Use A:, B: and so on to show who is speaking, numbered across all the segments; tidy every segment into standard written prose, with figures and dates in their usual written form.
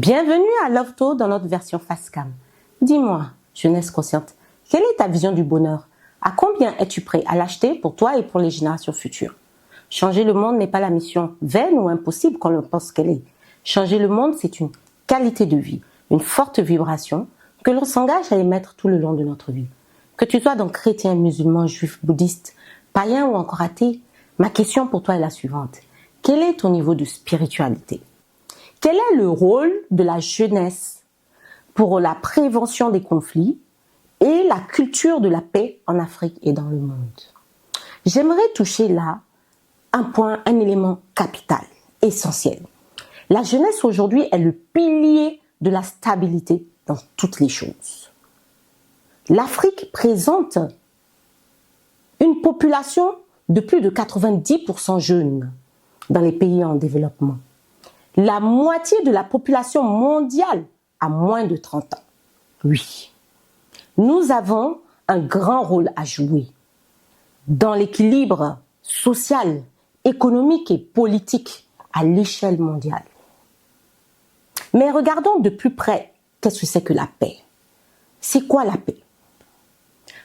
A: Bienvenue à Love dans notre version face cam. Dis-moi, jeunesse consciente, quelle est ta vision du bonheur? À combien es-tu prêt à l'acheter pour toi et pour les générations futures? Changer le monde n'est pas la mission vaine ou impossible qu'on le pense qu'elle est. Changer le monde, c'est une qualité de vie, une forte vibration que l'on s'engage à émettre tout le long de notre vie. Que tu sois donc chrétien, musulman, juif, bouddhiste, païen ou encore athée, ma question pour toi est la suivante. Quel est ton niveau de spiritualité? Quel est le rôle de la jeunesse pour la prévention des conflits et la culture de la paix en Afrique et dans le monde? J'aimerais toucher là un élément capital, essentiel. La jeunesse aujourd'hui est le pilier de la stabilité dans toutes les choses. L'Afrique présente une population de plus de 90% jeunes dans les pays en développement. La moitié de la population mondiale a moins de 30 ans. Oui, nous avons un grand rôle à jouer dans l'équilibre social, économique et politique à l'échelle mondiale. Mais regardons de plus près, qu'est-ce que c'est que la paix? C'est quoi la paix?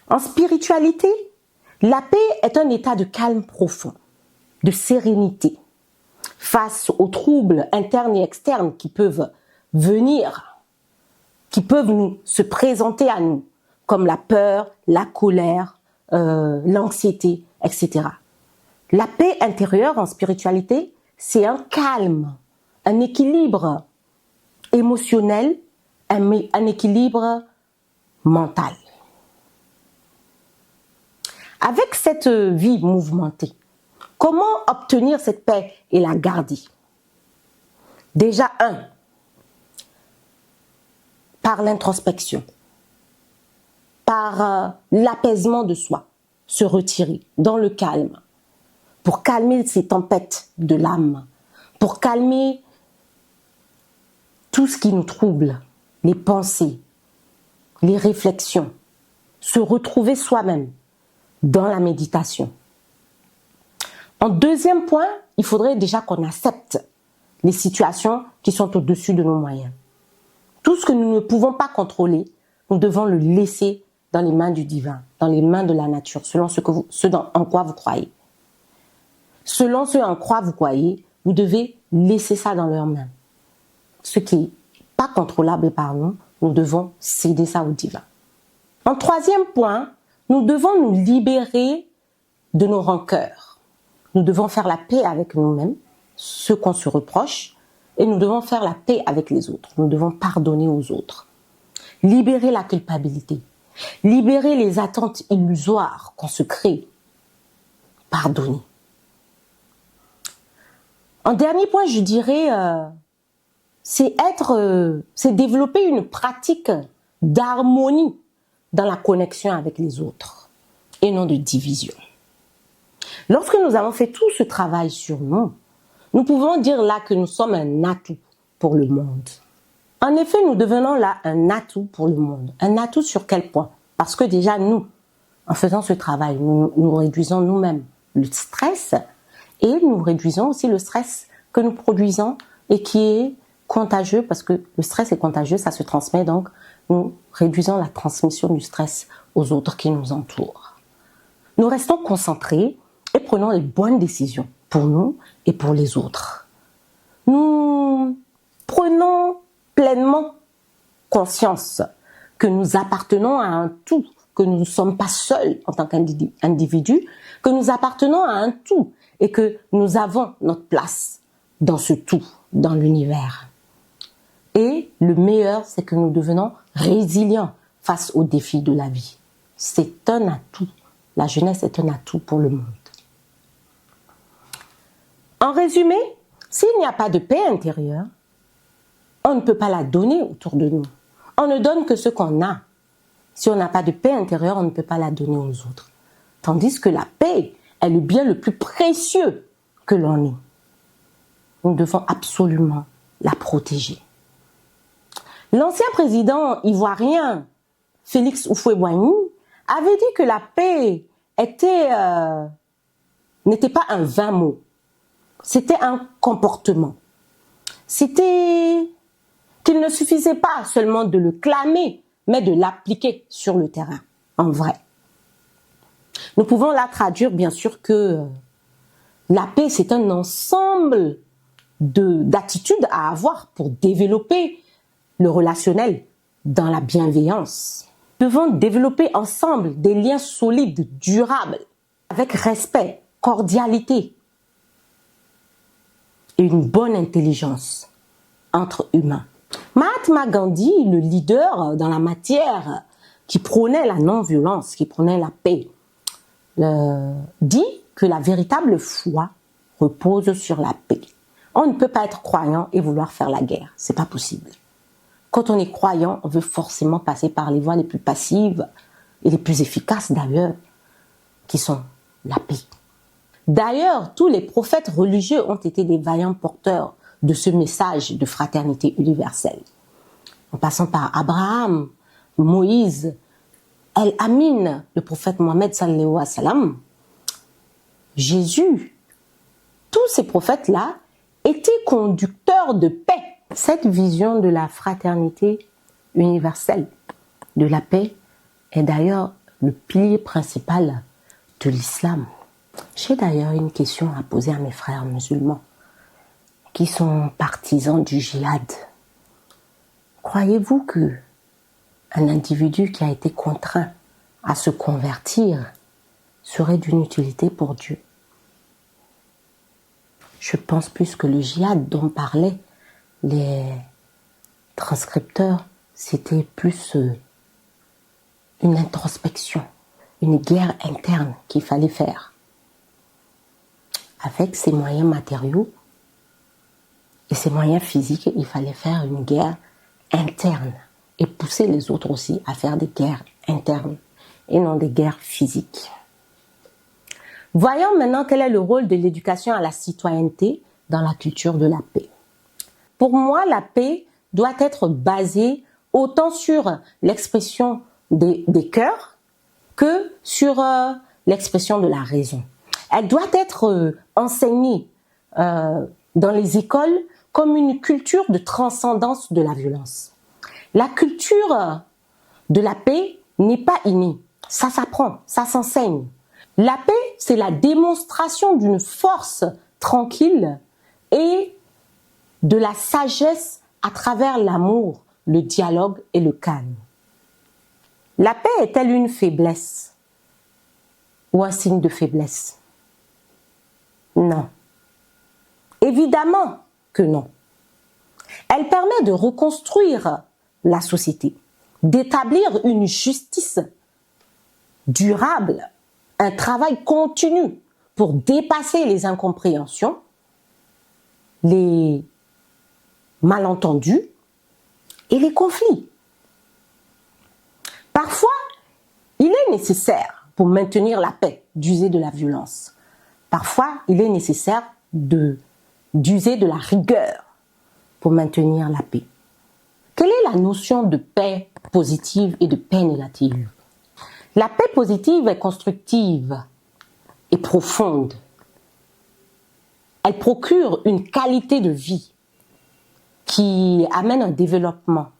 A: En spiritualité, la paix est un état de calme profond, de sérénité, face aux troubles internes et externes qui peuvent venir, qui peuvent se présenter à nous, comme la peur, la colère, l'anxiété, etc. La paix intérieure en spiritualité, c'est un calme, un équilibre émotionnel, un équilibre mental. Avec cette vie mouvementée, comment obtenir cette paix et la garder? Déjà, par l'introspection, par l'apaisement de soi, se retirer dans le calme, pour calmer ces tempêtes de l'âme, pour calmer tout ce qui nous trouble, les pensées, les réflexions, se retrouver soi-même dans la méditation. En deuxième point, il faudrait déjà qu'on accepte les situations qui sont au-dessus de nos moyens. Tout ce que nous ne pouvons pas contrôler, nous devons le laisser dans les mains du divin, dans les mains de la nature, selon en quoi vous croyez. Selon ce en quoi vous croyez, vous devez laisser ça dans leurs mains. Ce qui n'est pas contrôlable par nous, nous devons céder ça au divin. En troisième point, nous devons nous libérer de nos rancœurs. Nous devons faire la paix avec nous-mêmes, ce qu'on se reproche, et nous devons faire la paix avec les autres. Nous devons pardonner aux autres. Libérer la culpabilité. Libérer les attentes illusoires qu'on se crée. Pardonner. En dernier point, je dirais, c'est développer une pratique d'harmonie dans la connexion avec les autres et non de division. Lorsque nous avons fait tout ce travail sur nous, nous pouvons dire là que nous sommes un atout pour le monde. En effet, nous devenons là un atout pour le monde. Un atout sur quel point? Parce que déjà nous, en faisant ce travail, nous réduisons nous-mêmes le stress et nous réduisons aussi le stress que nous produisons et qui est contagieux parce que le stress est contagieux, ça se transmet, donc nous réduisons la transmission du stress aux autres qui nous entourent. Nous restons concentrés et prenons les bonnes décisions pour nous et pour les autres. Nous prenons pleinement conscience que nous appartenons à un tout, que nous ne sommes pas seuls en tant qu'individus, que nous appartenons à un tout et que nous avons notre place dans ce tout, dans l'univers. Et le meilleur, c'est que nous devenons résilients face aux défis de la vie. C'est un atout. La jeunesse est un atout pour le monde. En résumé, s'il n'y a pas de paix intérieure, on ne peut pas la donner autour de nous. On ne donne que ce qu'on a. Si on n'a pas de paix intérieure, on ne peut pas la donner aux autres. Tandis que la paix est le bien le plus précieux que l'on ait. Nous devons absolument la protéger. L'ancien président ivoirien, Félix Houphouët-Boigny, avait dit que la paix n'était pas un vain mot. C'était un comportement. C'était qu'il ne suffisait pas seulement de le clamer, mais de l'appliquer sur le terrain, en vrai. Nous pouvons là traduire bien sûr que la paix, c'est un ensemble d'attitudes à avoir pour développer le relationnel dans la bienveillance. Nous devons développer ensemble des liens solides, durables, avec respect, cordialité et une bonne intelligence entre humains. Mahatma Gandhi, le leader dans la matière qui prônait la non-violence, qui prônait la paix, dit que la véritable foi repose sur la paix. On ne peut pas être croyant et vouloir faire la guerre, c'est pas possible. Quand on est croyant, on veut forcément passer par les voies les plus passives et les plus efficaces d'ailleurs, qui sont la paix. D'ailleurs, tous les prophètes religieux ont été des vaillants porteurs de ce message de fraternité universelle. En passant par Abraham, Moïse, El-Amin, le prophète Mohammed sallallahu alayhi wa sallam, Jésus, tous ces prophètes-là étaient conducteurs de paix. Cette vision de la fraternité universelle, de la paix, est d'ailleurs le pilier principal de l'islam. J'ai d'ailleurs une question à poser à mes frères musulmans qui sont partisans du djihad. Croyez-vous que un individu qui a été contraint à se convertir serait d'une utilité pour Dieu? Je pense plus que le djihad dont parlaient les transcripteurs, c'était plus une introspection, une guerre interne qu'il fallait faire. Avec ses moyens matériaux et ses moyens physiques, il fallait faire une guerre interne et pousser les autres aussi à faire des guerres internes et non des guerres physiques. Voyons maintenant quel est le rôle de l'éducation à la citoyenneté dans la culture de la paix. Pour moi, la paix doit être basée autant sur l'expression des cœurs que sur l'expression de la raison. Elle doit être enseignée dans les écoles comme une culture de transcendance de la violence. La culture de la paix n'est pas innée, ça s'apprend, ça s'enseigne. La paix, c'est la démonstration d'une force tranquille et de la sagesse à travers l'amour, le dialogue et le calme. La paix est-elle une faiblesse ou un signe de faiblesse? Non. Évidemment que non. Elle permet de reconstruire la société, d'établir une justice durable, un travail continu pour dépasser les incompréhensions, les malentendus et les conflits. Parfois, il est nécessaire pour maintenir la paix d'user de la violence. Parfois, il est nécessaire d'user de la rigueur pour maintenir la paix. Quelle est la notion de paix positive et de paix négative? La paix positive est constructive et profonde. Elle procure une qualité de vie qui amène un développement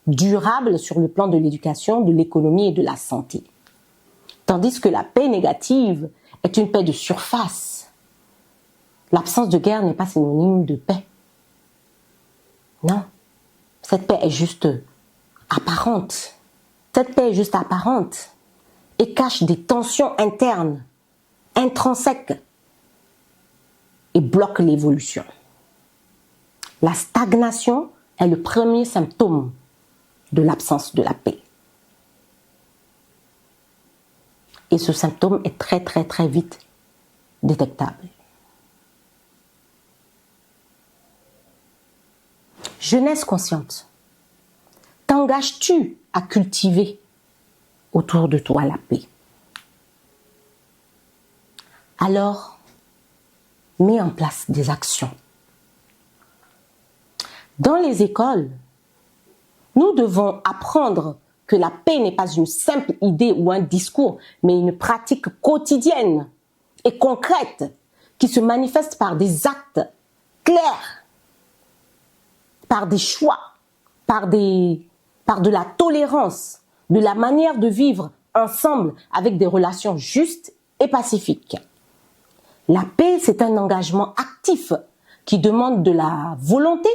A: durable sur le plan de l'éducation, de l'économie et de la santé. Tandis que la paix négative est une paix de surface. L'absence de guerre n'est pas synonyme de paix. Non, cette paix est juste apparente. Cette paix est juste apparente et cache des tensions internes, intrinsèques, et bloque l'évolution. La stagnation est le premier symptôme de l'absence de la paix. Et ce symptôme est très très très vite détectable. Jeunesse consciente, t'engages-tu à cultiver autour de toi la paix? Alors, mets en place des actions. Dans les écoles, nous devons apprendre que la paix n'est pas une simple idée ou un discours, mais une pratique quotidienne et concrète qui se manifeste par des actes clairs, par des choix, par de la tolérance, de la manière de vivre ensemble avec des relations justes et pacifiques. La paix, c'est un engagement actif qui demande de la volonté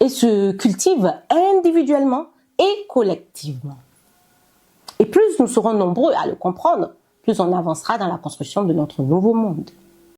A: et se cultive individuellement et collectivement. Et plus nous serons nombreux à le comprendre, plus on avancera dans la construction de notre nouveau monde.